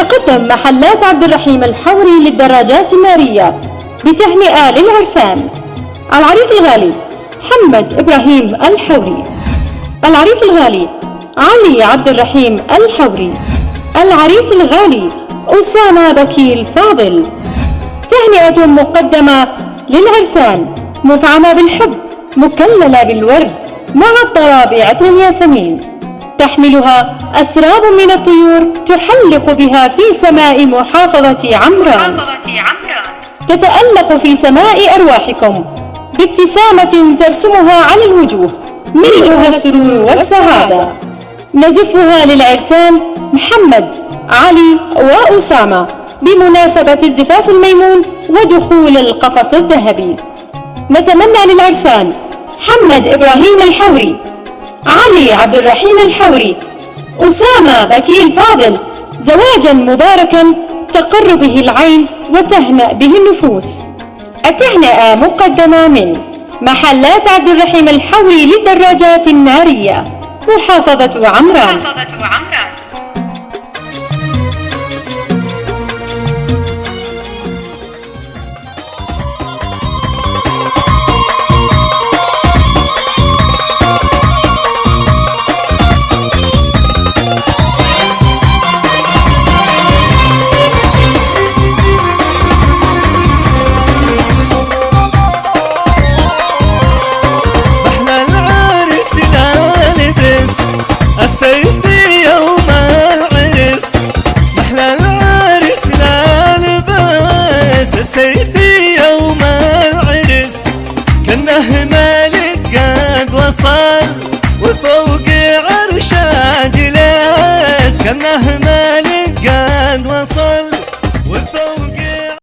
تتقدم محلات عبد الرحيم الحوري للدراجات النارية بتهنئة للعرسان. العريس الغالي محمد إبراهيم الحوري. العريس الغالي علي عبد الرحيم الحوري. العريس الغالي أسامة بكيل فاضل. تهنئة مقدمة للعرسان مفعمة بالحب مكللة بالورد مع الطرابع الياسمين، تحملها أسراب من الطيور تحلق بها في سماء محافظة عمران، تتألق في سماء أرواحكم بابتسامة ترسمها على الوجوه ملؤها السرور والسعادة. نزفها للعرسان محمد، علي وأسامة بمناسبة الزفاف الميمون ودخول القفص الذهبي. نتمنى للعرسان محمد إبراهيم الحوري، علي عبد الرحيم الحوري، أسامة بكيل فاضل زواجا مباركا تقر به العين وتهنأ به النفوس. التهنئة مقدمة من محلات عبد الرحيم الحوري للدراجات النارية محافظة عمران. السيف يوم العرس، محلى العرس لا لباس. السيف يوم العرس كأنه ملك قد وصل وفوق عرشه جلس، كأنه